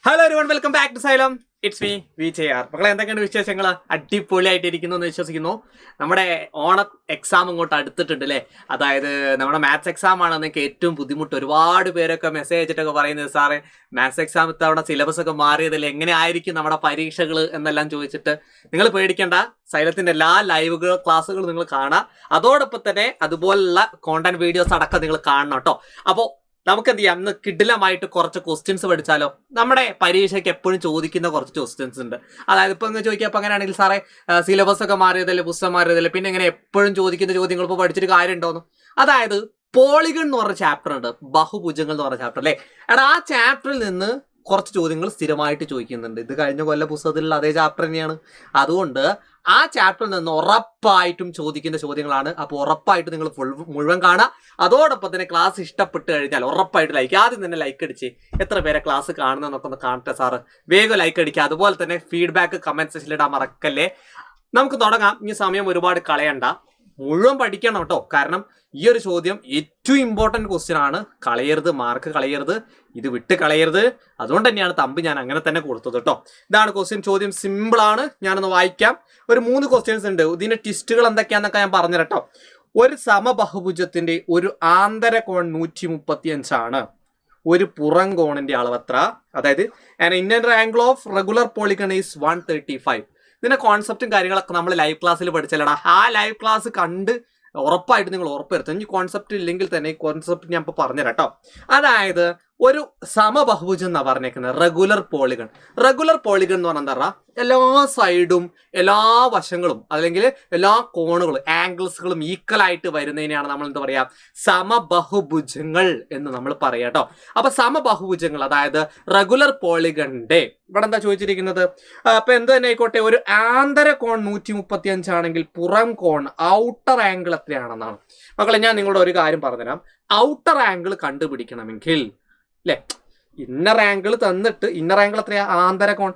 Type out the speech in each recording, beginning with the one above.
Hello everyone, welcome back to Xylem. It's me VJR. മക്കളെ, എന്തൊക്കെയാണ് വിശേഷങ്ങൾ? അടിപൊളിയായിട്ടിരിക്കുന്നു എന്ന് വിശ്വസിക്കുന്നു. നമ്മുടെ എക്സാം ഇങ്ങോട്ട് അടുത്തിട്ടുണ്ട് അല്ലേ? അതായത് നമ്മുടെ മാത്സ് എക്സാം ആണ് നിങ്ങൾക്ക് ഏറ്റവും ബുദ്ധിമുട്ട്. ഒരുപാട് പേരൊക്കെ മെസ്സേജ് അയച്ചിട്ടൊക്കെ പറയുന്നത്, സാറേ മാത്സ് എക്സാം ഇത്തവണ സിലബസ് ഒക്കെ മാറിയതല്ലേ, എങ്ങനെ ആയിരിക്കും നമ്മുടെ പരീക്ഷകൾ എന്നെല്ലാം ചോദിച്ചിട്ട് നിങ്ങൾ പേടിക്കേണ്ട. സൈലത്തിന്റെ എല്ലാ ലൈവ് ക്ലാസ്സുകളും നിങ്ങൾ കാണാം. അതോടൊപ്പം തന്നെ അതുപോലുള്ള കോണ്ടന്റ് വീഡിയോസ് അടക്കം നിങ്ങൾ കാണണം കേട്ടോ. അപ്പോൾ നമുക്ക് എന്ത് ചെയ്യാം, ഇന്ന് കിടിലമായിട്ട് കുറച്ച് ക്വസ്റ്റ്യൻസ് പഠിച്ചാലോ? നമ്മുടെ പരീക്ഷയ്ക്ക് എപ്പോഴും ചോദിക്കുന്ന കുറച്ച് ക്വസ്റ്റ്യൻസ് ഉണ്ട്. അതായത് ഇപ്പൊ ഇങ്ങനെ ചോദിക്കുക, അപ്പൊ അങ്ങനെയാണെങ്കിൽ സാറേ സിലബസ് ഒക്കെ മാറിയതല്ലേ, പുസ്തകം മാറിയതല്ലേ, പിന്നെ ഇങ്ങനെ എപ്പോഴും ചോദിക്കുന്ന ചോദ്യങ്ങൾ ഇപ്പോൾ പഠിച്ചിട്ട് കാര്യമുണ്ടോന്ന്. അതായത് പോളിഗൺ എന്ന് പറഞ്ഞ ചാപ്റ്റർ ഉണ്ട്, ബഹുഭുജങ്ങൾ എന്ന് പറഞ്ഞ ചാപ്റ്റർ അല്ലേ. എടാ, ആ ചാപ്റ്ററിൽ നിന്ന് കുറച്ച് ചോദ്യങ്ങൾ സ്ഥിരമായിട്ട് ചോദിക്കുന്നുണ്ട്. ഇത് കഴിഞ്ഞ കൊല്ല പുസ്തകത്തിലുള്ള അതേ ചാപ്റ്റർ തന്നെയാണ്. അതുകൊണ്ട് ആ ചാപ്റ്ററിൽ നിന്ന് ഉറപ്പായിട്ടും ചോദിക്കുന്ന ചോദ്യങ്ങളാണ്. അപ്പോൾ ഉറപ്പായിട്ട് നിങ്ങൾ മുഴുവൻ കാണുക. അതോടൊപ്പം തന്നെ ക്ലാസ് ഇഷ്ടപ്പെട്ട് കഴിഞ്ഞാൽ ഉറപ്പായിട്ട് ലൈക്ക്, ആദ്യം തന്നെ ലൈക്ക് അടിച്ച് എത്ര പേരെ ക്ലാസ് കാണുന്നതെന്നൊക്കെ ഒന്ന് കാണട്ടെ സാറ്. വേഗം ലൈക്ക് അടിക്കുക. അതുപോലെ തന്നെ ഫീഡ്ബാക്ക് കമന്റ് സെക്ഷനിൽ ഇടാൻ മറക്കല്ലേ. നമുക്ക് തുടങ്ങാം. ഇനി സമയം ഒരുപാട് കളയണ്ട, മുഴുവൻ പഠിക്കണം കേട്ടോ. കാരണം ഈ ഒരു ചോദ്യം ഏറ്റവും ഇമ്പോർട്ടൻറ്റ് ക്വസ്റ്റ്യൻ ആണ്. കളയരുത്, മാർക്ക് കളയരുത്, ഇത് വിട്ട് കളയരുത്. അതുകൊണ്ട് തന്നെയാണ് തമ്പ് ഞാൻ അങ്ങനെ തന്നെ കൊടുത്തത് കേട്ടോ. ഇതാണ് ക്വസ്റ്റ്യൻ. ചോദ്യം സിമ്പിളാണ്. ഞാനൊന്ന് വായിക്കാം. ഒരു 3 ക്വസ്റ്റ്യൻസ് ഉണ്ട്. ഇതിന്റെ ടിസ്റ്റുകൾ എന്തൊക്കെയാന്നൊക്കെ ഞാൻ പറഞ്ഞു കേട്ടോ. ഒരു സമബഹുഭുജത്തിന്റെ ഒരു ആന്തരകോൺ 135 ആണ്. ഒരു പുറം കോണിന്റെ അളവ് എത്ര? അതായത് an inner angle of regular polygon is 135. ഇതിന്റെ കോൺസെപ്റ്റും കാര്യങ്ങളൊക്കെ നമ്മൾ ലൈവ് ക്ലാസ്സിൽ പഠിച്ചല്ലടാ. ആ ലൈവ് ക്ലാസ് കണ്ട് ഉറപ്പായിട്ട് നിങ്ങൾ ഉറപ്പുവരുത്തും. ഈ കോൺസെപ്റ്റ് ഇല്ലെങ്കിൽ തന്നെ ഈ കോൺസെപ്റ്റ് ഞാൻ ഇപ്പോൾ പറഞ്ഞുതരാം കേട്ടോ. അതായത് ഒരു സമബഹുഭുജം എന്നാ പറഞ്ഞേക്കുന്നത് റെഗുലർ പോളിഗൺ. റെഗുലർ പോളിഗൺ എന്ന് പറഞ്ഞാൽ എന്താ പറയുക, എല്ലാ സൈഡും എല്ലാ വശങ്ങളും അല്ലെങ്കിൽ എല്ലാ കോണുകളും ആംഗിൾസുകളും ഈക്വൽ ആയിട്ട് വരുന്നതിനെയാണ് നമ്മൾ എന്താ പറയുക, സമബഹുഭുജങ്ങൾ എന്ന് നമ്മൾ പറയാം കേട്ടോ. അപ്പൊ സമബഹുഭുജങ്ങൾ, അതായത് റെഗുലർ പോളിഗണിന്റെ ഇവിടെ എന്താ ചോദിച്ചിരിക്കുന്നത്, അപ്പൊ എന്ത് തന്നെ ആയിക്കോട്ടെ, ഒരു ആന്തര കോൺ 135 ആണെങ്കിൽ പുറം കോൺ ഔട്ടർ ആംഗിൾ എത്രയാണെന്നാണ്. മക്കളെ, ഞാൻ നിങ്ങളോട് ഒരു കാര്യം പറഞ്ഞുതരാം. ഔട്ടർ ആംഗിൾ കണ്ടുപിടിക്കണമെങ്കിൽ അല്ലെ, ഇന്നർ ആംഗിൾ തന്നിട്ട് ഇന്നർ ആംഗിൾ എത്രയാ, ആന്തര കോൺ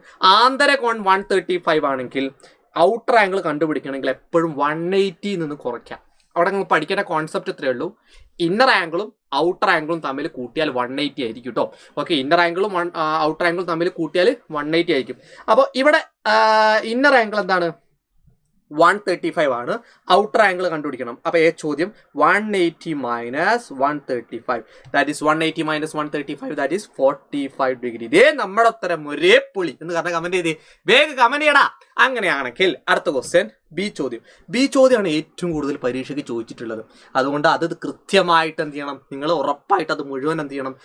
135 ആണെങ്കിൽ ഔട്ടർ ആംഗിൾ കണ്ടുപിടിക്കണമെങ്കിൽ എപ്പോഴും 180 നിന്ന് കുറയ്ക്കാം. അവിടെ നിങ്ങൾ പഠിക്കേണ്ട കോൺസെപ്റ്റ് ഇത്രയേ ഉള്ളൂ. ഇന്നർ ആംഗിളും ഔട്ടർ ആംഗിളും തമ്മിൽ കൂട്ടിയാൽ 180 ആയിരിക്കും കേട്ടോ. ഓക്കെ, ഇന്നർ ആംഗിളും ഔട്ടർ ആംഗിളും തമ്മിൽ കൂട്ടിയാൽ 180 ആയിരിക്കും. അപ്പോൾ ഇവിടെ ഇന്നർ ആംഗിൾ എന്താണ്, 135 ആണ്. ഔട്ടർ ആംഗിൾ കണ്ടുപിടിക്കണം. അപ്പോൾ ചോദ്യം 180 minus 135, that is 180 minus 135, that is 45 degree. ഇതേ നമ്മുടെ ഉത്തരം ഒരേ പുളി എന്ന് പറഞ്ഞ കമന്റ് ചെയ്തേ, വേഗം കമന്റ് ചെയ്യടാ. അങ്ങനെയാണെങ്കിൽ അടുത്ത ക്വസ്റ്റ്യൻ ബി ചോദ്യമാണ് ഏറ്റവും കൂടുതൽ പരീക്ഷയ്ക്ക് ചോദിച്ചിട്ടുള്ളത്. അതുകൊണ്ട് അത് കൃത്യമായിട്ട് എന്ത് ചെയ്യണം, നിങ്ങൾ ഉറപ്പായിട്ട് അത് മുഴുവൻ എന്ത് ചെയ്യണം,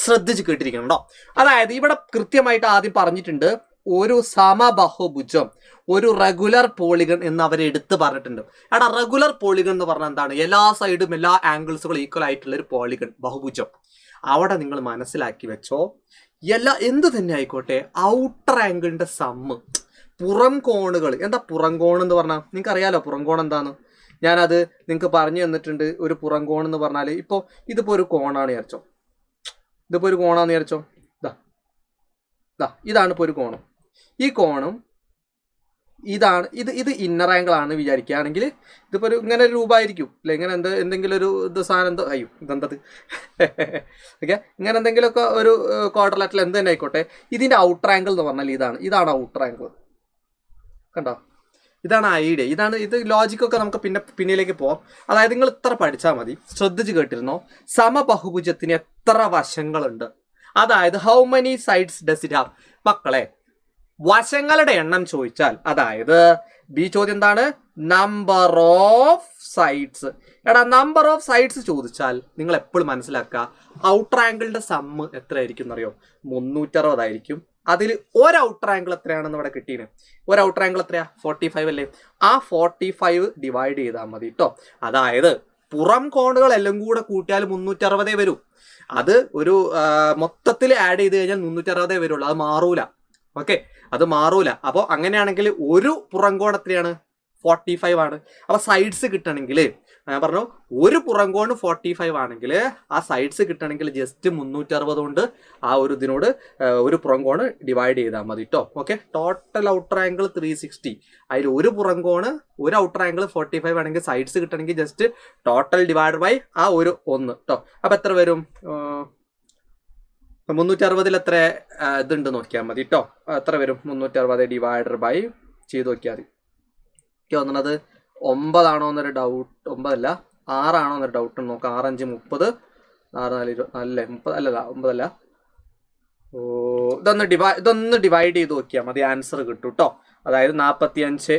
ശ്രദ്ധിച്ച് കേട്ടിരിക്കണം കേട്ടോ. അതായത് ഇവിടെ കൃത്യമായിട്ട് ആദ്യം പറഞ്ഞിട്ടുണ്ട്, ഒരു സമബഹുഭുജം ഒരു റെഗുലർ പോളിഗൺ എന്ന് അവർ എടുത്ത് പറഞ്ഞിട്ടുണ്ട്. എടാ, റെഗുലർ പോളിഗൺ എന്ന് പറഞ്ഞാൽ എന്താണ്, എല്ലാ സൈഡും എല്ലാ ആംഗിൾസുകളും ഈക്വൽ ആയിട്ടുള്ള ഒരു പോളിഗൺ, ബഹുഭുജം. അവിടെ നിങ്ങൾ മനസ്സിലാക്കി വെച്ചോ, എന്ത് തന്നെ ആയിക്കോട്ടെ, ഔട്ടർ ആംഗിളിന്റെ സമ്മ്, പുറം കോണുകൾ. എന്താ പുറം കോൺ എന്ന് പറഞ്ഞാൽ നിങ്ങൾക്ക് അറിയാലോ, പുറം കോൺ എന്താന്ന് ഞാനത് നിങ്ങൾക്ക് പറഞ്ഞു തന്നിട്ടുണ്ട്. ഒരു പുറം കോൺ എന്ന് പറഞ്ഞാൽ ഇപ്പോൾ ഇതിപ്പോൾ ഒരു കോണാണ് വിചാരിച്ചോ, ഇതിപ്പോൾ ഒരു കോണാന്ന് വിചാരിച്ചോ, ഇതാണ് ഇപ്പോൾ ഒരു കോണം. ഈ കോണും ഇതാണ്, ഇത് ഇന്നർ ആംഗിൾ ആണ് വിചാരിക്കുകയാണെങ്കിൽ ഇതിപ്പോൾ ഒരു ഇങ്ങനെ ഒരു രൂപമായിരിക്കും അല്ലെ, ഇങ്ങനെ എന്തെങ്കിലും ഒരു സാധനം എന്തോ, അയ്യോ ഇതെന്തത് ഓക്കെ, ഇങ്ങനെ എന്തെങ്കിലുമൊക്കെ ഒരു ക്വാഡ്രിലാറ്ററൽ എന്ത് തന്നെ ആയിക്കോട്ടെ. ഇതിൻ്റെ ഔട്ടർ ആംഗിൾ എന്ന് പറഞ്ഞാൽ ഇതാണ് ഔട്ടർ ആംഗിൾ. കണ്ടോ, ഇതാണ് ഐഡിയ. ഇത് ലോജിക്കൊക്കെ നമുക്ക് പിന്നിലേക്ക് പോവാം. അതായത് നിങ്ങൾ ഇത്ര പഠിച്ചാൽ മതി. ശ്രദ്ധിച്ച് കേട്ടിരുന്നോ, സമബഹുഭുജത്തിന് എത്ര വശങ്ങളുണ്ട്, അതായത് how many sides does it have. മക്കളെ, വശങ്ങളുടെ എണ്ണം ചോദിച്ചാൽ, അതായത് ബി ചോദ്യം എന്താണ്, നമ്പർ ഓഫ് സൈഡ്സ്. എടാ, നമ്പർ ഓഫ് സൈഡ്സ് ചോദിച്ചാൽ നിങ്ങൾ എപ്പോഴും മനസ്സിലാക്കുക, ഔട്ടർ ആംഗിളിന്റെ സമ്മ് എത്രയായിരിക്കും എന്നറിയോ, 360 ആയിരിക്കും. അതിൽ ഒരു ഔട്ടർ ആംഗിൾ എത്രയാണെന്ന് ഇവിടെ കിട്ടിയത്, ഒരു ഔട്ടർ ആംഗിൾ എത്രയാ, 45 അല്ലേ. ആ 45 ഡിവൈഡ് ചെയ്താൽ മതി കേട്ടോ. അതായത് പുറം കോണുകൾ എല്ലാം കൂടെ കൂട്ടിയാൽ 360 വരും. അത് ഒരു മൊത്തത്തിൽ ആഡ് ചെയ്ത് കഴിഞ്ഞാൽ 360 വരുള്ളൂ, അത് മാറൂല. ഓക്കെ, അത് മാറൂല. അപ്പോൾ അങ്ങനെയാണെങ്കിൽ ഒരു പുറം കോൺ എത്രയാണ്, 45 ആണ്. അപ്പോൾ സൈഡ്സ് കിട്ടണമെങ്കിൽ ഞാൻ പറഞ്ഞു, ഒരു പുറം കോൺ 45 ആണെങ്കിൽ ആ സൈഡ്സ് കിട്ടണമെങ്കിൽ ജസ്റ്റ് 360 കൊണ്ട് ആ ഒരു ഇതിനോട് ഒരു പുറം കോൺ ഡിവൈഡ് ചെയ്താൽ മതി കേട്ടോ. ഓക്കെ, ടോട്ടൽ ഔട്ടർ ആംഗിൾ 360, അതിൽ ഒരു പുറം കോണ് ഒരു ഔട്ടർ ആംഗിൾ 45 ആണെങ്കിൽ സൈഡ്സ് കിട്ടണമെങ്കിൽ ജസ്റ്റ് ടോട്ടൽ ഡിവൈഡ് ബൈ ആ ഒരു 1 കേട്ടോ. അപ്പോൾ എത്ര വരും, 360 എത്ര ഇതുണ്ട് നോക്കിയാൽ മതി കേട്ടോ. എത്ര വരും? 360 ഡിവൈഡർ ബൈ ചെയ്ത് നോക്കിയാൽ മതി. എനിക്ക് തോന്നുന്നത് 9 ആണോ എന്നൊരു ഡൗട്ട്, 9 അല്ല 6 ആണോ എന്നൊരു ഡൗട്ട് നോക്കാം. 6 5 30, 6 4 24 30 അല്ലല്ല 9 അല്ല. ഓ ഇതൊന്ന് ഡിവൈഡ് ചെയ്ത് നോക്കിയാൽ മതി, ആൻസർ കിട്ടും കേട്ടോ. അതായത് 45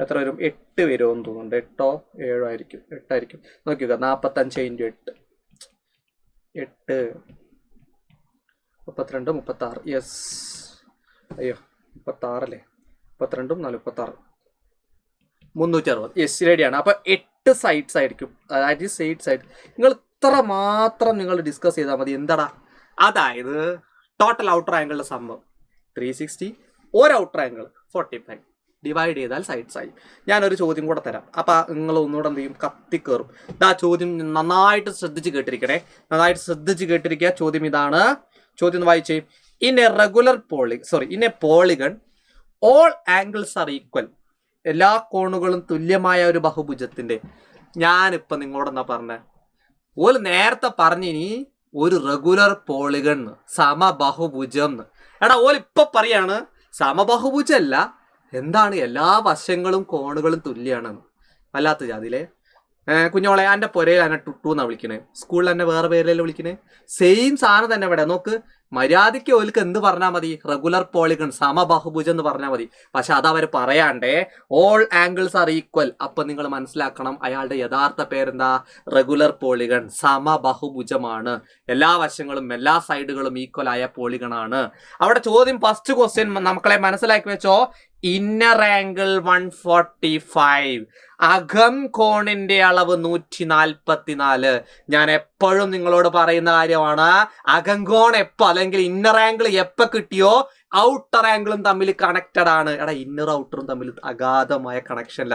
എത്ര വരും? 8 വരുമെന്ന് തോന്നുന്നുണ്ട്. 8ഓ 7ഓ ആയിരിക്കും, 8 ആയിരിക്കും. നോക്കിയോ, 45 × 8 8 32 36. യെസ്, അയ്യോ 36 അല്ലേ, 32 4 36 360. യെസ്, റെഡിയാണ്. അപ്പൊ 8 സൈഡ്സ് ആയിരിക്കും, അതായത് 8 സൈഡ്. നിങ്ങൾ ഇത്ര മാത്രം നിങ്ങൾ ഡിസ്കസ് ചെയ്താൽ മതി. എന്താടാ? അതായത് ടോട്ടൽ ഔട്ടർ ആംഗിളിന്റെ സമ്മ് 360, ഒരു ഔട്ടർ ആംഗിൾ 45, ഡിവൈഡ് ചെയ്താൽ സൈഡ്സ് ആയി. ഞാനൊരു ചോദ്യം കൂടെ തരാം, അപ്പൊ നിങ്ങൾ ഒന്നുകൂടെ എന്ത് ചെയ്യും? കത്തിക്കേറും. ഇതാ ചോദ്യം, നന്നായിട്ട് ശ്രദ്ധിച്ച് കേട്ടിരിക്കണേ, നന്നായിട്ട് ശ്രദ്ധിച്ച് കേട്ടിരിക്കുക. ചോദ്യം ഇതാണ്. ചോദ്യം ഒന്ന് വായിച്ചേ. In A polygon all angles are equal. എല്ലാ കോണുകളും തുല്യമായ ഒരു ബഹുഭുജത്തിന്റെ, ഞാനിപ്പോ നിങ്ങളോട് എന്താ പറഞ്ഞ? ഓല് നേരത്തെ പറഞ്ഞിനി ഒരു റെഗുലർ പോളിഗൺ സമബഹുഭുജം. എടാ ഓല് ഇപ്പൊ പറയാണ് സമബഹുഭുജല്ല, എന്താണ് എല്ലാ വശങ്ങളും കോണുകളും തുല്യാണെന്ന്. വല്ലാത്ത ജാതിയിലെ കുഞ്ഞോളെ, എൻ്റെ പൊരയിൽ എന്നെ ടുട്ടു എന്നാ വിളിക്കണേ, സ്കൂളിൽ എന്നെ വേറെ പേരിലല്ലേ വിളിക്കണേ. സെയിം സാധനം തന്നെ ഇവിടെ. നോക്ക്, മര്യാദയ്ക്ക് ഓൽക്ക് എന്ത് പറഞ്ഞാൽ മതി? റെഗുലർ പോളിഗൺ സമബഹുഭുജം എന്ന് പറഞ്ഞാൽ മതി. പക്ഷെ അതവർ പറയാണ്ടേ ഓൾ ആംഗിൾസ് ആർ ഈക്വൽ. അപ്പൊ നിങ്ങൾ മനസ്സിലാക്കണം അയാളുടെ യഥാർത്ഥ പേരെന്താ? റെഗുലർ പോളിഗൺ, സമബഹുഭുജമാണ്. എല്ലാ വശങ്ങളും എല്ലാ സൈഡുകളും ഈക്വൽ ആയ പോളിഗൺ ആണ്. അവിടെ ചോദ്യം ഫസ്റ്റ് ക്വസ്റ്റ്യൻ മക്കളെ മനസ്സിലാക്കി വെച്ചോ. ഇന്നർ ആംഗിൾ 145, അകം കോണിന്റെ അളവ് 144. ഞാൻ എപ്പോഴും നിങ്ങളോട് പറയുന്ന കാര്യമാണ്, അകംകോൺ എപ്പോ അല്ലെങ്കിൽ ഇന്നർ ആംഗിൾ എപ്പോ കിട്ടിയോ ഔട്ടർ ആംഗിളും തമ്മിൽ കണക്റ്റഡ് ആണ്. എടാ ഇന്നർ ഔട്ടറും തമ്മിൽ അഗാധമായ കണക്ഷനില്ല.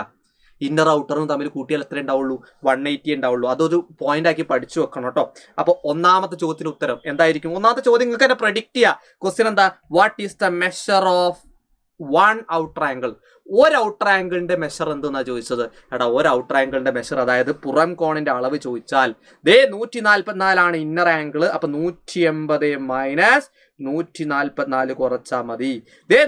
ഇന്നർ ഔട്ടറും തമ്മിൽ കൂട്ടിയാൽ എത്ര ഉണ്ടാവുള്ളൂ? 180 ഉണ്ടാവുള്ളൂ. അതൊരു പോയിന്റ് ആക്കി പഠിച്ചു വെക്കണം കേട്ടോ. അപ്പൊ ഒന്നാമത്തെ ചോദ്യത്തിന് ഉത്തരം എന്തായിരിക്കും? ഒന്നാമത്തെ ചോദ്യം നിങ്ങൾക്ക് തന്നെ പ്രഡിക്റ്റ് ചെയ്യാം. ക്വസ്റ്റ്യൻ എന്താ? What is the measure of one outer angle? ഒരു ഔട്ടർ ആംഗിളിന്റെ മെഷർ എന്തെന്നാ ചോദിച്ചത്. എടാ ഒരു ഔട്ടർ ആംഗിളിന്റെ മെഷർ, അതായത് പുറം കോണിന്റെ അളവ് ചോദിച്ചാൽ 144 ആണ് ഇന്നർ ആംഗിൾ. അപ്പൊ 180 മൈനസ് 144 കുറച്ചാൽ മതി.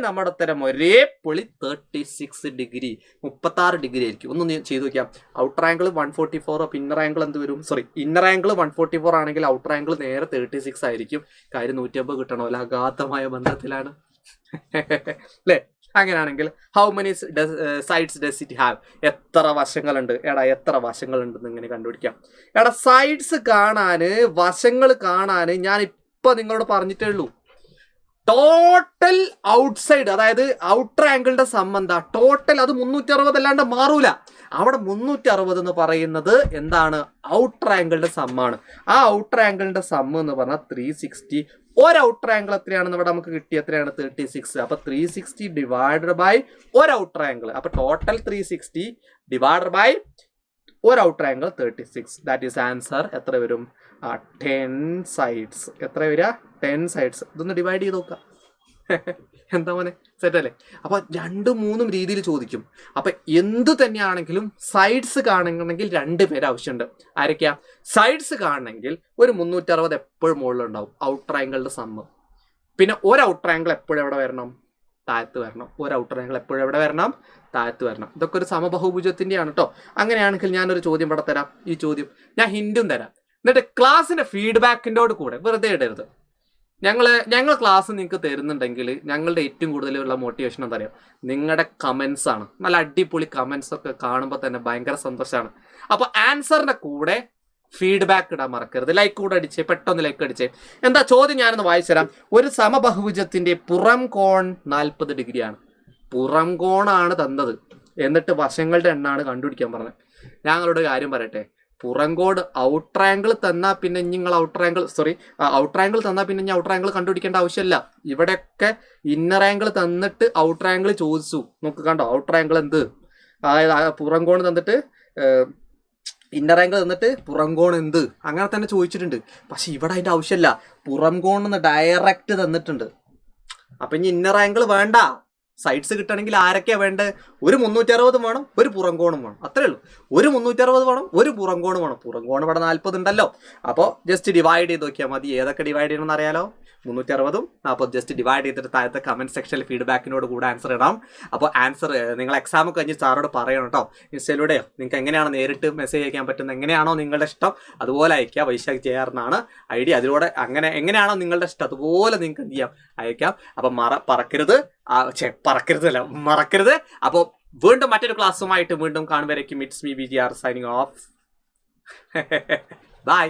നമ്മുടെ ഉത്തരം ഒരേ പൊളി 36 ഡിഗ്രി, 36 ഡിഗ്രി ആയിരിക്കും. ഒന്ന് ചെയ്ത് നോക്കിയാൽ. ഔട്ടർ ആംഗിൾ 144, അപ്പൊ ഇന്നർ ആംഗിൾ എന്ത് വരും? ഇന്നർ ആംഗിൾ 144 ആണെങ്കിൽ ഔട്ടർ ആംഗിൾ നേരെ 36 ആയിരിക്കും. കാര്യം 180 കിട്ടണമല്ലോ, അഗാധമായ ബന്ധത്തിലാണ് അല്ലേ? അങ്ങനെയാണെങ്കിൽ how many sides does it have? എത്ര വശങ്ങളുണ്ട്? എടാ എത്ര വശങ്ങളുണ്ടെന്ന് ഇങ്ങനെ കണ്ടുപിടിക്കാം. എടാ സൈഡ്സ് കാണാന്, വശങ്ങൾ കാണാന് ഞാൻ ഇപ്പൊ നിങ്ങളോട് പറഞ്ഞിട്ടേ ഉള്ളൂ. ടോട്ടൽ ഔട്ട്സൈഡ്, അതായത് ഔട്ടർ ആംഗിളിന്റെ സംബന്ധ ടോട്ടൽ അത് 360 അല്ലാണ്ട് മാറൂല. അവിടെ 360 എന്ന് പറയുന്നത് എന്താണ്? ഔട്ടർ ആംഗിളിന്റെ സമ്മാണ്. ആ ഔട്ടർ ആംഗിളിന്റെ സമ്മ് എന്ന് പറഞ്ഞാൽ 360. ഒരു ഔട്ടർ ആംഗിൾ എത്രയാണെന്ന് ഇവിടെ നമുക്ക് കിട്ടി, എത്രയാണ്? 36. അപ്പൊ 360 ഡിവൈഡഡ് ബൈ ഒരു ഔട്ടർ ആംഗിൾ. അപ്പൊ ടോട്ടൽ 360 ഡിവൈഡഡ് ബൈ ഒരു outer angle 36. That is answer. എത്ര വരും? 10 സൈഡ്സ്. എത്ര വരിക? 10 സൈഡ്സ്. ഇതൊന്ന് ഡിവൈഡ് ചെയ്ത് നോക്കാം. എന്താ മോനെ, സെറ്റ് അല്ലേ? അപ്പൊ 2-3 രീതിയിൽ ചോദിക്കും. അപ്പൊ എന്ത് തന്നെയാണെങ്കിലും സൈഡ്സ് കാണണമെങ്കിൽ 2 പേര് ആവശ്യമുണ്ട്. ആരൊക്കെയാ? സൈഡ്സ് കാണണമെങ്കിൽ ഒരു 360 എപ്പോഴും മുകളിലുണ്ടാവും, ഔട്ടർ ആംഗിളിന്റെ സമ്മ്. പിന്നെ ഒരു ഔട്ടർ ആംഗിൾ എപ്പോഴും എവിടെ വരണം? താഴത്ത് വരണം. ഒരു ഔട്ടർ ആംഗിൾ എപ്പോഴും എവിടെ വരണം? താഴത്ത് വരണം. ഇതൊക്കെ ഒരു സമബഹുഭുജത്തിന്റെയാണ് കേട്ടോ. അങ്ങനെയാണെങ്കിൽ ഞാനൊരു ചോദ്യം ഇവിടെ തരാം. ഈ ചോദ്യം ഞാൻ ഹിന്റും തരാം. എന്നിട്ട് ക്ലാസ്സിന്റെ ഫീഡ്ബാക്കിൻ്റെയോട് കൂടെ വെറുതെ ഇടരുത്. ഞങ്ങൾ ക്ലാസ് നിങ്ങൾക്ക് തരുന്നുണ്ടെങ്കിൽ ഞങ്ങളുടെ ഏറ്റവും കൂടുതലുള്ള മോട്ടിവേഷൻ എന്താ പറയുക? നിങ്ങളുടെ കമൻസ് ആണ്. നല്ല അടിപൊളി കമൻസ് ഒക്കെ കാണുമ്പോൾ തന്നെ ഭയങ്കര സന്തോഷമാണ്. അപ്പൊ ആൻസറിന്റെ കൂടെ ഫീഡ്ബാക്ക് ഇടാൻ മറക്കരുത്. ലൈക്ക് കൂടെ അടിച്ചേ, പെട്ടെന്ന് ലൈക്ക് അടിച്ചേ. എന്താ ചോദ്യം? ഞാനൊന്ന് വായിച്ചു തരാം. ഒരു സമബഹുഭുജത്തിന്റെ പുറം കോൺ 40 ഡിഗ്രിയാണ്. പുറം കോണാണ് തന്നത്, എന്നിട്ട് വശങ്ങളുടെ എണ്ണാണ് കണ്ടുപിടിക്കാൻ പറഞ്ഞത്. ഞങ്ങളോട് കാര്യം പറയട്ടെ, പുറംകോട് ഔട്ടർ ആംഗിൾ തന്നാൽ പിന്നെ നിങ്ങൾ ഔട്ടർ ആംഗിൾ തന്നാൽ പിന്നെ ഇനി ഔട്ടർ ആംഗിൾ കണ്ടുപിടിക്കേണ്ട ആവശ്യമില്ല. ഇവിടെയൊക്കെ ഇന്നർ ആംഗിൾ തന്നിട്ട് ഔട്ടർ ആംഗിൾ ചോദിച്ചു. നമുക്ക് കണ്ടോ ഔട്ടർ ആംഗിൾ എന്ത്? അതായത് പുറംകോൺ തന്നിട്ട് ഇന്നർ ആംഗിൾ തന്നിട്ട് പുറംകോൺ എന്ത്, അങ്ങനെ തന്നെ ചോദിച്ചിട്ടുണ്ട്. പക്ഷെ ഇവിടെ അതിന്റെ ആവശ്യമില്ല, പുറംകോൺ എന്ന് ഡയറക്റ്റ് തന്നിട്ടുണ്ട്. അപ്പൊ ഇനി ഇന്നർ ആംഗിൾ വേണ്ട, സൈഡ്സ് കിട്ടണമെങ്കിൽ ആരൊക്കെയാണ് വേണ്ടത്? ഒരു 360 വേണം, ഒരു പുറംകോണും വേണം, അത്രേ ഉള്ളൂ. ഒരു 360 വേണം, ഒരു പുറംകോണ് വേണം. പുറംകോണ് ഇവിടെ 40 ഉണ്ടല്ലോ. അപ്പോൾ ജസ്റ്റ് ഡിവൈഡ് ചെയ്ത് നോക്കിയാൽ മതി. ഏതൊക്കെ ഡിവൈഡ് ചെയ്യണമെന്ന് അറിയാലോ? 360ഉം 40 ജസ്റ്റ് ഡിവൈഡ് ചെയ്തിട്ട് താഴത്തെ കമന്റ് സെക്ഷനിൽ ഫീഡ്ബാക്കിനോട് കൂടെ ആൻസർ ഇടാം. അപ്പോൾ ആൻസർ നിങ്ങൾ എക്സാം കഴിഞ്ഞ് സാറോട് പറയണം കേട്ടോ. ഇൻസ്റ്റയിലൂടെയോ നിങ്ങൾക്ക് എങ്ങനെയാണ് നേരിട്ട് മെസ്സേജ് അയക്കാൻ പറ്റുന്നത്, എങ്ങനെയാണോ നിങ്ങളുടെ ഇഷ്ടം അതുപോലെ അയക്കുക. വൈശാഖ് JR എന്നാണ് ID. അതിലൂടെ അങ്ങനെ എങ്ങനെയാണോ നിങ്ങളുടെ ഇഷ്ടം അതുപോലെ നിങ്ങൾക്ക് എന്ത് ചെയ്യാം, അയക്കാം. അപ്പം മറക്കരുത്. അപ്പോൾ വീണ്ടും മറ്റൊരു ക്ലാസ്സുമായിട്ട് വീണ്ടും കാണുമ്പോഴേക്കും it's me VTR signing off. By.